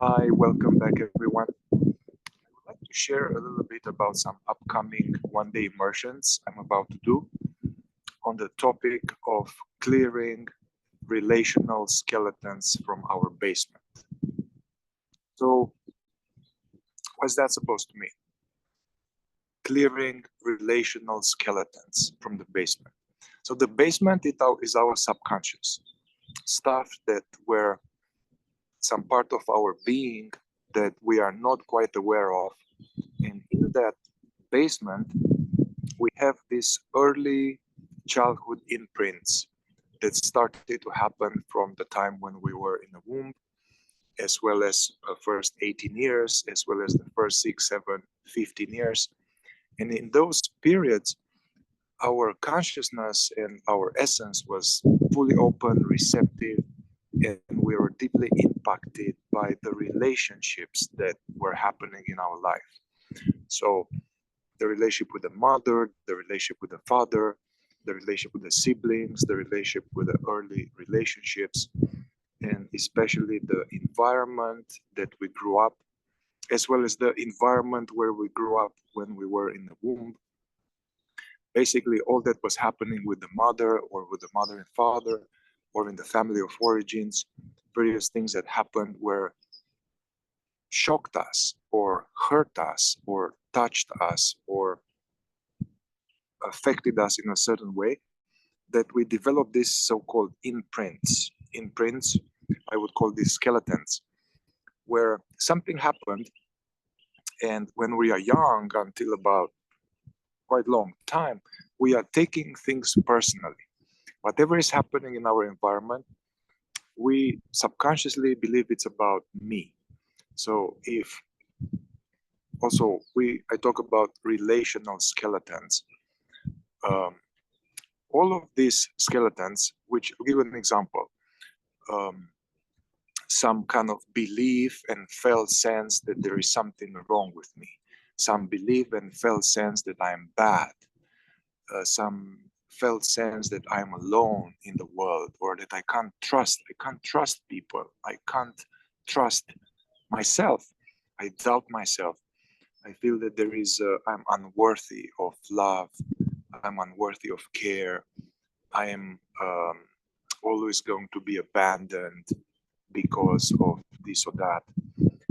Hi, welcome back everyone. I would like to share a little bit about some upcoming one-day immersions I'm about to do on the topic of clearing relational skeletons from our basement. So, what's that supposed to mean? Clearing relational skeletons from the basement. So the basement is our subconscious, stuff that were some part of our being that we are not quite aware of. And in that basement, we have these early childhood imprints that started to happen from the time when we were in the womb, as well as first 18 years, as well as the first 6, 7, 15 years. And in those periods, our consciousness and our essence was fully open, receptive, and we were deeply impacted by the relationships that were happening in our life. So the relationship with the mother, the relationship with the father, the relationship with the siblings, the relationship with the early relationships, and especially the environment that we grew up, as well as the environment where we grew up when we were in the womb. Basically, all that was happening with the mother or with the mother and father or in the family of origins, various things that happened were shocked us or hurt us or touched us or affected us in a certain way, that we developed these so-called imprints. Imprints, I would call these skeletons, where something happened, and when we are young, until about quite long time, we are taking things personally. Whatever is happening in our environment, we subconsciously believe it's about me. So if also I talk about relational skeletons. All of these skeletons, which I'll give an example, some kind of belief and felt sense that there is something wrong with me, some belief and felt sense that I'm bad, some felt sense that I'm alone in the world, or that I can't trust people, I can't trust myself, I doubt myself, I feel that I'm unworthy of love, I'm unworthy of care, I am always going to be abandoned because of this or that.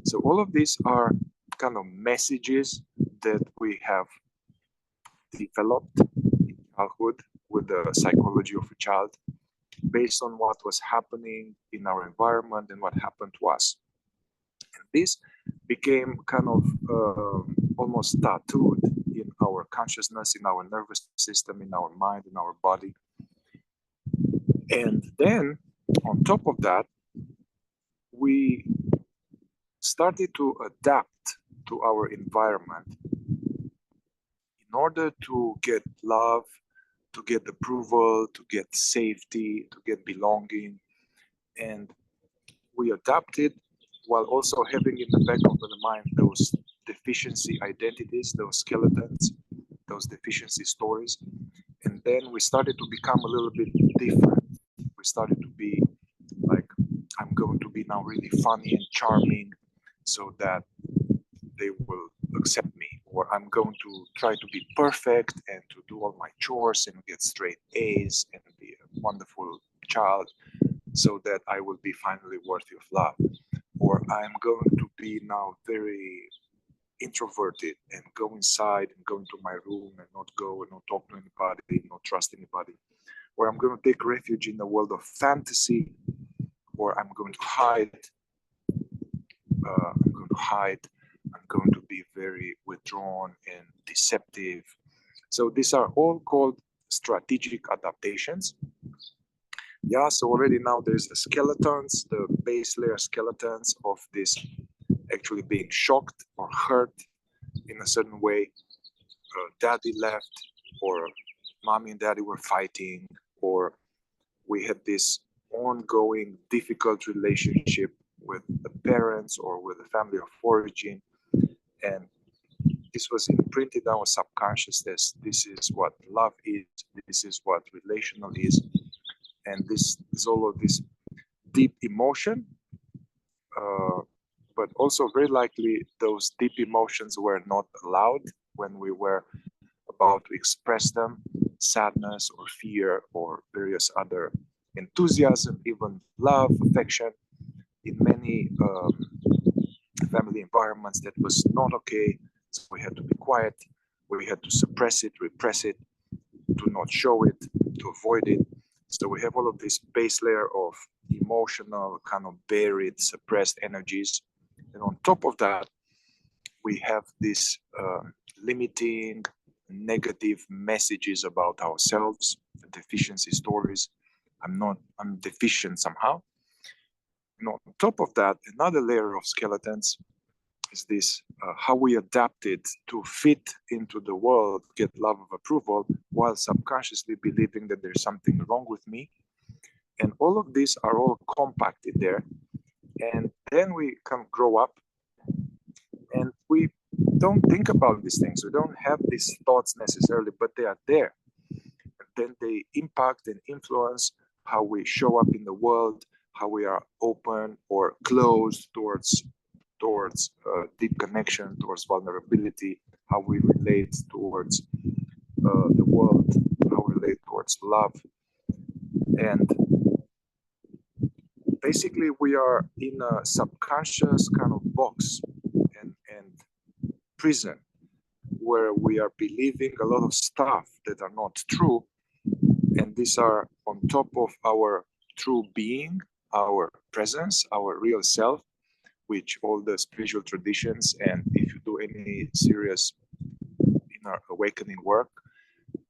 So all of these are kind of messages that we have developed in childhood with the psychology of a child based on what was happening in our environment and what happened to us. And this became kind of almost tattooed in our consciousness, in our nervous system, in our mind, in our body. And then on top of that, we started to adapt to our environment in order to get love, to get approval, to get safety, to get belonging. And we adapted while also having in the back of the mind those deficiency identities, those skeletons, those deficiency stories. And then we started to become a little bit different. We started to be like, I'm going to be now really funny and charming so that they will accept me, or I'm going to try to be perfect and to do all my chores and get straight A's and be a wonderful child so that I will be finally worthy of love. Or I'm going to be now very introverted and go inside and go into my room and not go and not talk to anybody, not trust anybody. Or I'm going to take refuge in the world of fantasy, or I'm going to hide. I'm going to be very withdrawn and deceptive. So these are all called strategic adaptations. Yeah, so already now there's the skeletons, the base layer skeletons of this actually being shocked or hurt in a certain way. Daddy left, or mommy and daddy were fighting, or we had this ongoing difficult relationship with the parents or with the family of origin. And this was imprinted in our subconsciousness. This is what love is. This is what relational is. And this is all of this deep emotion but also very likely those deep emotions were not allowed when we were about to express them, sadness or fear or various other enthusiasm, even love, affection. In many family environments, that was not okay. So we had to be quiet. We had to suppress it, repress it, to not show it, to avoid it. So we have all of this base layer of emotional, kind of buried, suppressed energies. And on top of that, we have this limiting, negative messages about ourselves, deficiency stories. I'm deficient somehow. And on top of that, another layer of skeletons is this how we adapted to fit into the world, get love of approval, while subconsciously believing that there's something wrong with me. And all of these are all compacted there. And then we can grow up and we don't think about these things. We don't have these thoughts necessarily, but they are there. And then they impact and influence how we show up in the world, how we are open or closed towards deep connection, towards vulnerability, how we relate towards the world, how we relate towards love. And basically, we are in a subconscious kind of box and prison where we are believing a lot of stuff that are not true. And these are on top of our true being, our presence, our real self, which all the spiritual traditions, and if you do any serious inner awakening work,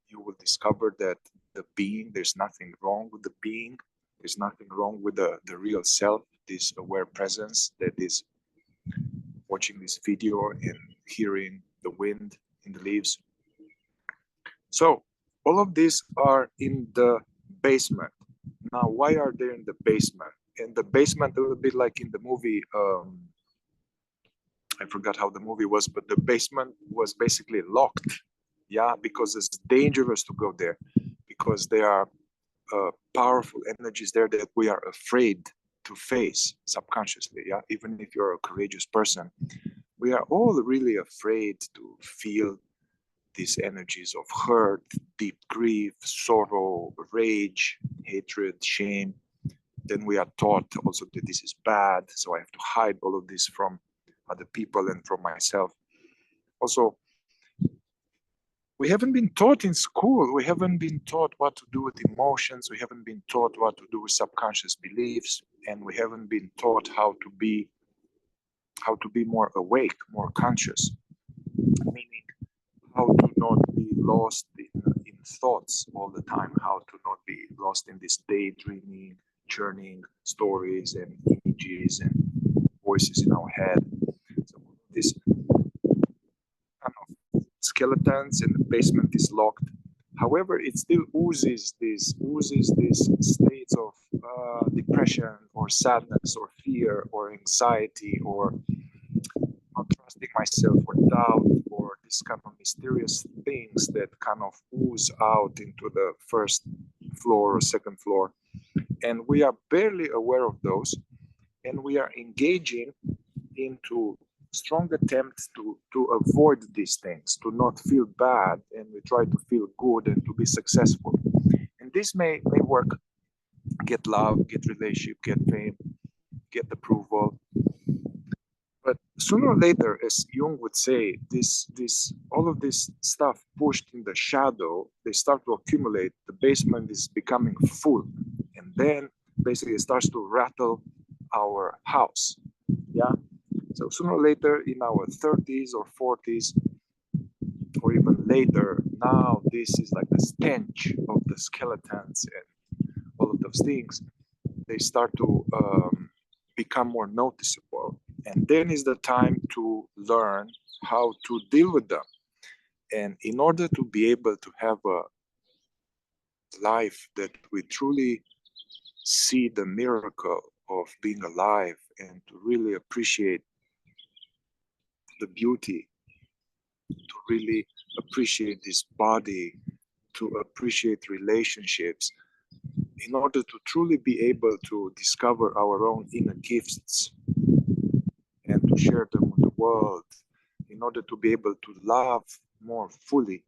you will discover that the being, there's nothing wrong with the being. There's nothing wrong with the real self, this aware presence that is watching this video and hearing the wind in the leaves. So all of these are in the basement. Now, why are they in the basement? In the basement, a little bit like in the movie, I forgot how the movie was, but the basement was basically locked. Yeah, because it's dangerous to go there, because there are powerful energies there that we are afraid to face subconsciously. Yeah, even if you're a courageous person, we are all really afraid to feel these energies of hurt, deep grief, sorrow, rage, hatred, shame. Then we are taught also that this is bad, so I have to hide all of this from other people and from myself. Also, we haven't been taught in school. We haven't been taught what to do with emotions. We haven't been taught what to do with subconscious beliefs, and we haven't been taught how to be more awake, more conscious, meaning how to not be lost in thoughts all the time, how to not be lost in this daydreaming, churning stories and images and voices in our head. So this kind of skeletons and the basement is locked. However, it still oozes these states of depression or sadness or fear or anxiety or not trusting myself or doubt or these kind of mysterious things that kind of ooze out into the first floor or second floor. And we are barely aware of those, and we are engaging into strong attempts to avoid these things, to not feel bad, and we try to feel good and to be successful. And this may work: get love, get relationship, get fame, get approval. But sooner or later, as Jung would say, all of this stuff pushed in the shadow, they start to accumulate. The basement is becoming full, and then basically it starts to rattle our house. Yeah. So sooner or later, in our 30s or 40s, or even later, now this is like the stench of the skeletons and all of those things. They start to become more noticeable. And then is the time to learn how to deal with them. And in order to be able to have a life that we truly see the miracle of being alive and to really appreciate the beauty, to really appreciate this body, to appreciate relationships, in order to truly be able to discover our own inner gifts and to share them with the world, in order to be able to love more fully,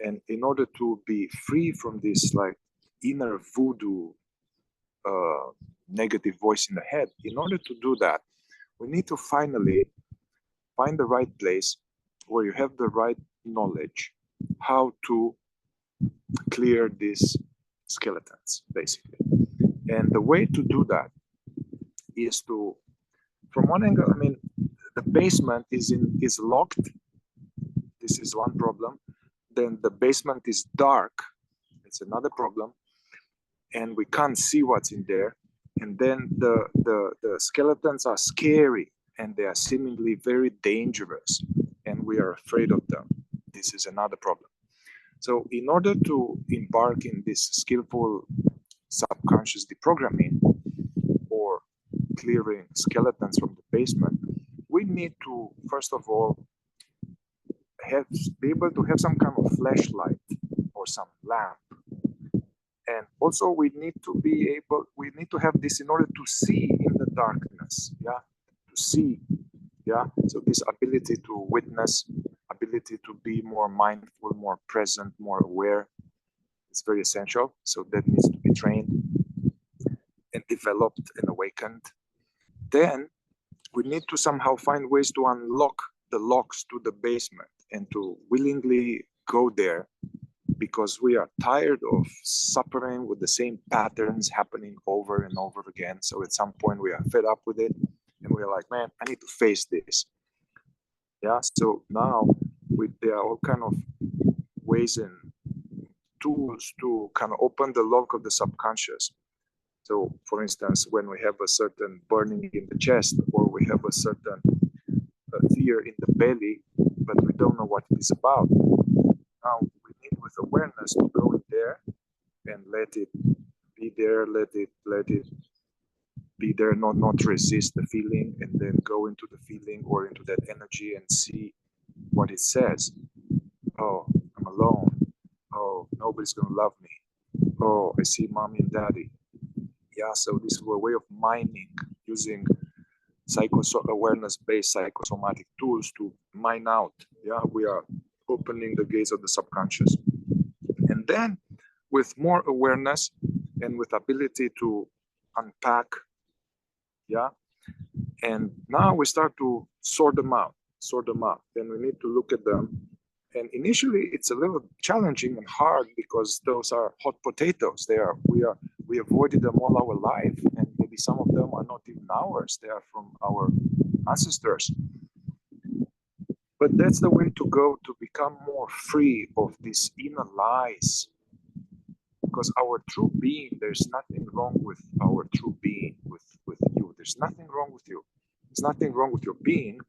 and in order to be free from this like inner voodoo negative voice in the head. In order to do that, we need to finally find the right place where you have the right knowledge how to clear these skeletons, basically. And the way to do that is to, from one angle, I mean, the basement is locked. This is one problem. Then the basement is dark. It's another problem. And we can't see what's in there. And then the skeletons are scary and they are seemingly very dangerous and we are afraid of them. This is another problem. So in order to embark in this skillful subconscious deprogramming or clearing skeletons from the basement, we need to, first of all, be able to have some kind of flashlight or some lamp. And also we need to have this in order to see in the darkness, yeah, to see, yeah. So this ability to witness, ability to be more mindful, more present, more aware, is very essential. So that needs to be trained and developed and awakened. Then we need to somehow find ways to unlock the locks to the basement and to willingly go there, because we are tired of suffering with the same patterns happening over and over again. So at some point we are fed up with it and we're like, man, I need to face this. Yeah, so now there are all kind of ways and tools to kind of open the lock of the subconscious. So for instance, when we have a certain burning in the chest, or we have a certain fear in the belly, but we don't know what it is about, now we need with awareness to go in there and let it be there, let it be there, not resist the feeling, and then go into the feeling or into that energy and see what it says. Oh, I'm alone. Oh, nobody's gonna love me. Oh, I see mommy and daddy. Yeah, so this is a way of mining, using awareness-based psychosomatic tools to mine out. Yeah, we are opening the gates of the subconscious. And then with more awareness and with ability to unpack, yeah, and now we start to sort them out. Then we need to look at them. And initially it's a little challenging and hard because those are hot potatoes. We avoided them all our life, and maybe some of them are not even ours. They are from our ancestors. But that's the way to go to become more free of these inner lies. Because our true being, there's nothing wrong with our true being, with you. There's nothing wrong with you. There's nothing wrong with your being.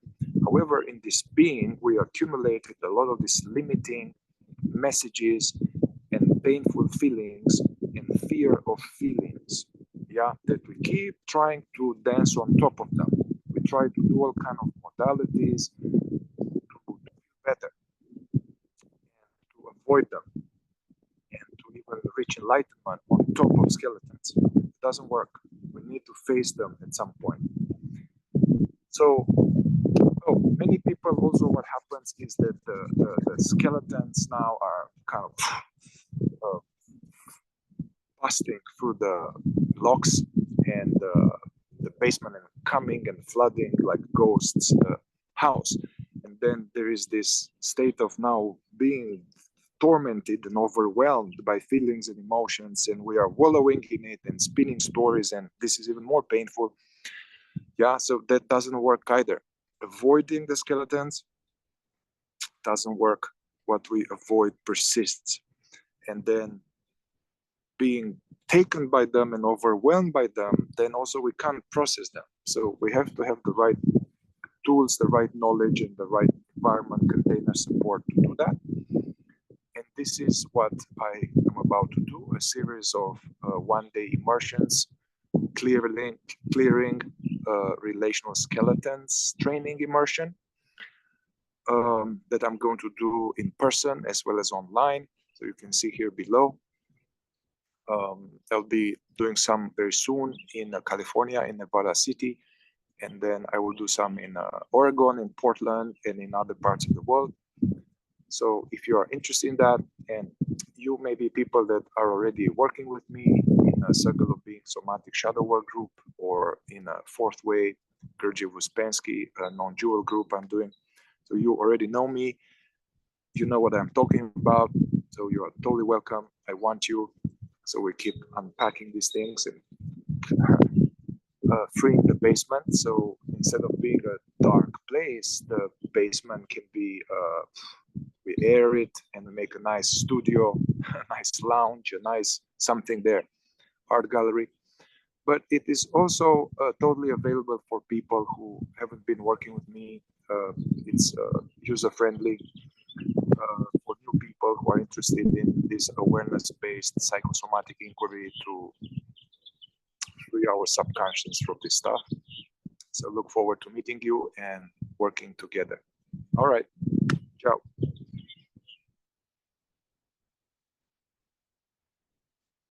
However, in this being, we accumulated a lot of these limiting messages and painful feelings and fear of feelings, yeah, that we keep trying to dance on top of them. We try to do all kind of modalities to feel better and to avoid them and to even reach enlightenment on top of skeletons. It doesn't work. We need to face them at some point. So, many people also, what happens is that the skeletons now are kind of busting through the locks and the basement and coming and flooding like ghosts the house. And then there is this state of now being tormented and overwhelmed by feelings and emotions, and we are wallowing in it and spinning stories, and this is even more painful. Yeah, so that doesn't work either. Avoiding the skeletons doesn't work. What we avoid persists, and then being taken by them and overwhelmed by them, then also we can't process them. So we have to have the right tools, the right knowledge, and the right environment, container support to do that. And this is what I am about to do, a series of one-day immersions, clearing relational skeletons training immersion that I'm going to do in person as well as online. So you can see here below. I'll be doing some very soon in California, in Nevada City, and then I will do some in Oregon, in Portland, and in other parts of the world. So if you are interested in that, and you may be people that are already working with me in a Circle of Being Somatic Shadow Work group, or in a Fourth Way, Gurdjieff Uspensky, a non-dual group I'm doing. So you already know me, you know what I'm talking about, so you are totally welcome. I want you. So we keep unpacking these things and freeing the basement. So instead of being a dark place, the basement can be, we air it and we make a nice studio, a nice lounge, a nice something there, art gallery. But it is also totally available for people who haven't been working with me. It's user friendly for new people who are interested in this awareness-based psychosomatic inquiry to free our subconscious from this stuff. So look forward to meeting you and working together. All right. Ciao.